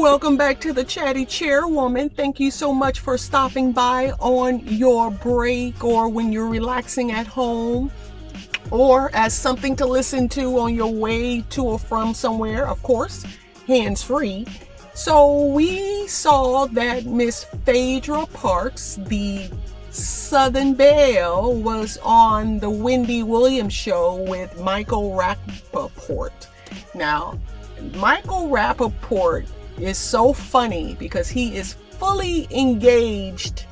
Welcome back to the Chatty Chairwoman. Thank you so much for stopping by on your break or when you're relaxing at home or as something to listen to on your way to or from somewhere, of course, hands-free. So we saw that Miss Phaedra Parks, the Southern Belle, was on the Wendy Williams Show with Michael Rapport. Now, Michael Rapport is so funny because he is fully engaged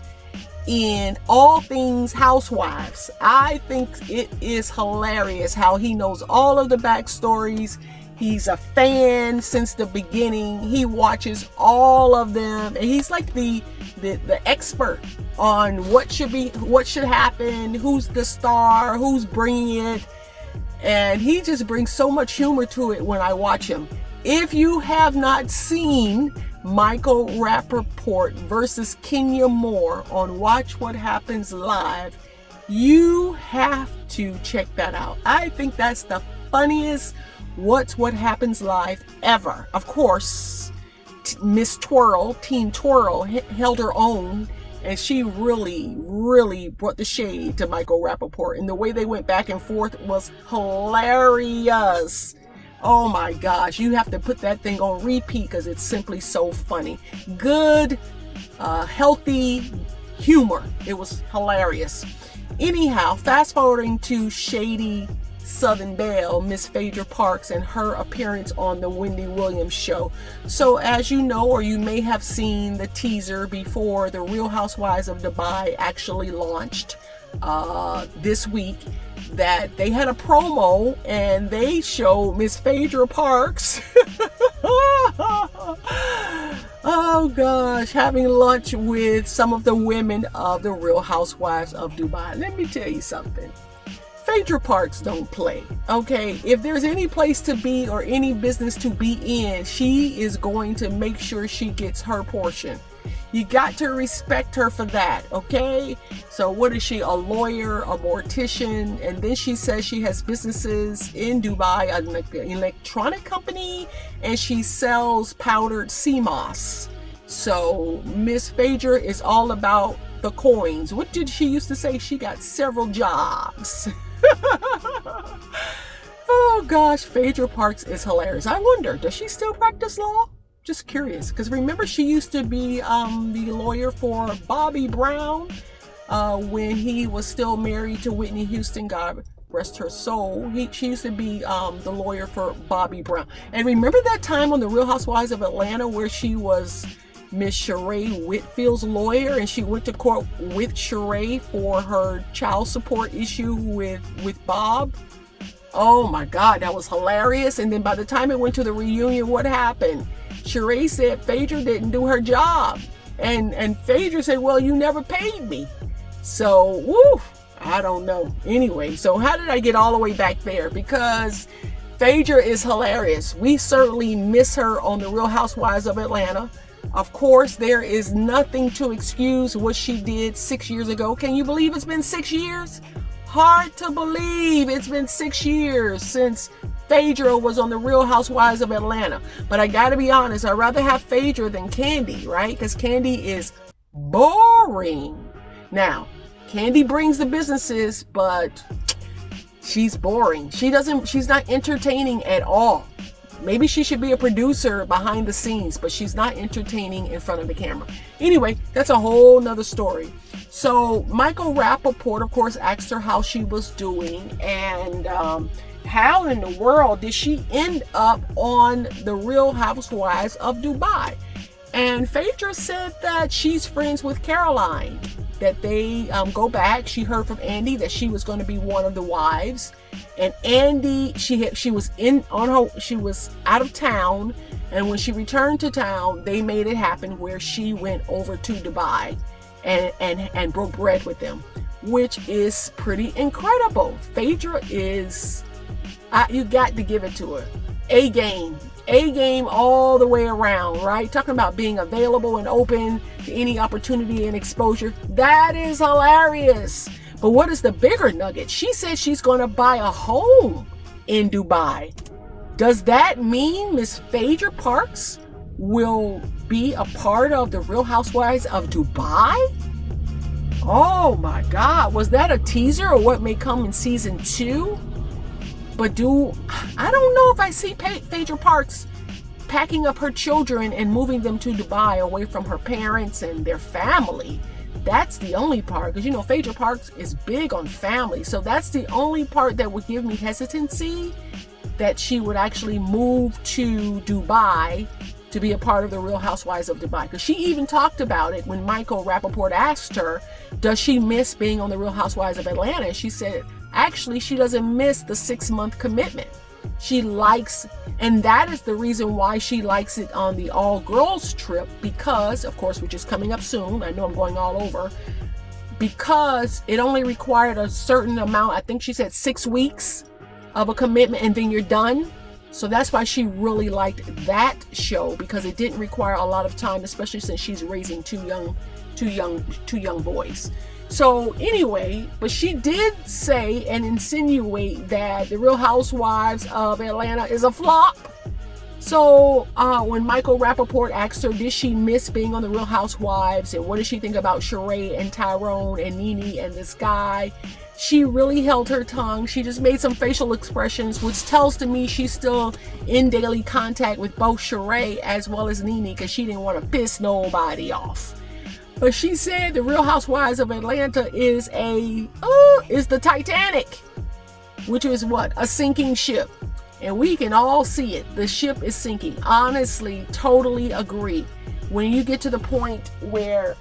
in all things housewives. I think it is hilarious how he knows all of the backstories. He's a fan since the beginning. He watches all of them, and he's like the expert on what should happen, who's the star, who's bringing it, and he just brings so much humor to it when I watch him. If you have not seen Michael Rapport versus Kenya Moore on Watch What Happens Live, you have to check that out. I think that's the funniest What Happens Live ever. Of course, Miss Twirl, Team Twirl, held her own, and she really brought the shade to Michael Rapport. And the way they went back and forth was hilarious. Oh my gosh, you have to put that thing on repeat because it's simply so funny. Good, healthy humor. It was hilarious. Anyhow, fast forwarding to shady Southern Belle, Miss Phaedra Parks, and her appearance on the Wendy Williams Show. So as you know, or you may have seen the teaser before the Real Housewives of Dubai actually launched this week, that they had a promo and they showed Miss Phaedra Parks oh gosh, having lunch with some of the women of the Real Housewives of Dubai. Let me tell you something. Phaedra Parks don't play, okay? If there's any place to be or any business to be in, she is going to make sure she gets her portion. You got to respect her for that, okay? So what is she, a lawyer, a mortician? And then she says she has businesses in Dubai, an electronic company, and she sells powdered sea moss. So Miss Phaedra is all about the coins. What did she used to say? She got several jobs. Oh gosh, Phaedra Parks is hilarious. I wonder, does she still practice law? Just curious, because remember she used to be the lawyer for Bobby Brown when he was still married to Whitney Houston, God rest her soul. She used to be the lawyer for Bobby Brown. And remember that time on the Real Housewives of Atlanta where she was Miss Sheree Whitfield's lawyer, and she went to court with Sheree for her child support issue with Bob? Oh my God, that was hilarious. And then by the time it went to the reunion, what happened? Sheree said Phaedra didn't do her job. And Phaedra said, well, you never paid me. So, woo, I don't know. Anyway, so how did I get all the way back there? Because Phaedra is hilarious. We certainly miss her on the Real Housewives of Atlanta. Of course, there is nothing to excuse what she did 6 years ago. Can you believe it's been 6 years? Hard to believe it's been 6 years since Phaedra was on the Real Housewives of Atlanta. But I gotta be honest, I'd rather have Phaedra than Candy, right? Because Candy is boring. Now, Candy brings the businesses, but she's boring. She's not entertaining at all. Maybe she should be a producer behind the scenes, but she's not entertaining in front of the camera. Anyway, that's a whole nother story. So Michael Rapport, of course, asked her how she was doing, and how in the world did she end up on the Real Housewives of Dubai? And Phaedra said that she's friends with Caroline, that they go back. She heard from Andy that she was going to be one of the wives, and Andy, she was out of town, and when she returned to town, they made it happen where she went over to Dubai and broke bread with them, which is pretty incredible. Phaedra is, you got to give it to her. A game all the way around, right? Talking about being available and open to any opportunity and exposure. That is hilarious. But what is the bigger nugget? She said she's going to buy a home in Dubai. Does that mean Miss Phaedra Parks will be a part of the Real Housewives of Dubai? Oh my God, was that a teaser or what may come in season 2? But I don't know if I see Phaedra Parks packing up her children and moving them to Dubai away from her parents and their family. That's the only part, because you know Phaedra Parks is big on family, so that's the only part that would give me hesitancy, that she would actually move to Dubai to be a part of the Real Housewives of Dubai. Because she even talked about it when Michael Rapport asked her, does she miss being on the Real Housewives of Atlanta? And she said, actually, she doesn't miss the 6-month commitment. She likes, and that is the reason why she likes it on the all-girls trip, because, of course, which is coming up soon. I know I'm going all over. Because it only required a certain amount, I think she said 6 weeks of a commitment, and then you're done. So that's why she really liked that show, because it didn't require a lot of time, especially since she's raising two young boys. So anyway, but she did say and insinuate that the Real Housewives of Atlanta is a flop. So when Michael Rapport asked her, did she miss being on the Real Housewives, and what does she think about Sheree and Tyrone and Nene and this guy, she really held her tongue. She just made some facial expressions, which tells to me she's still in daily contact with both Sheree as well as Nene, because she didn't want to piss nobody off. But she said the Real Housewives of Atlanta is the Titanic, which is what? A sinking ship. And we can all see it. The ship is sinking. Honestly, totally agree. When you get to the point where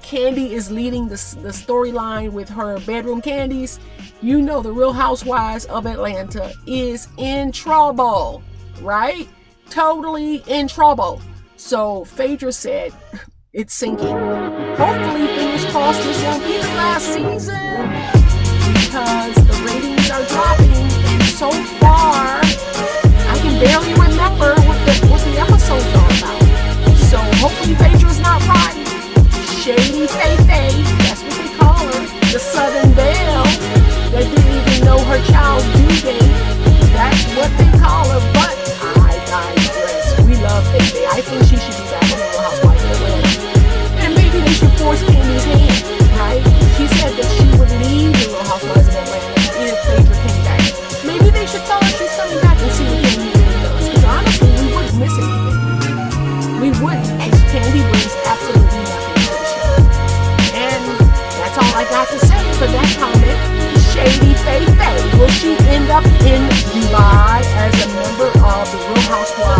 Candy is leading the storyline with her bedroom candies, you know the Real Housewives of Atlanta is in trouble, right? Totally in trouble. So Phaedra said it's sinking. Hopefully, fingers crossed, this won't be the last season, because the ratings are dropping, and so far I can barely remember what the episodes are about. So hopefully Phaedra's not right. Shady Faye, that's what they call her. The Southern Belle that didn't even know her child's due date. That's what they call her. But I digress. We love Faye. I think she should be back on the Real Housewives of Atlanta. And maybe they should force Candy's hand, right? She said that she would leave the Real Housewives of Atlanta if Phaedra came back. Maybe they should tell her she's coming back and see what Candy really does. Because honestly, we wouldn't miss anything. We wouldn't, because Candy brings absolutely nothing to the show. And that's all I got to say for that comment. Shady Faye. Will she end up in Dubai as a member of the Real Housewives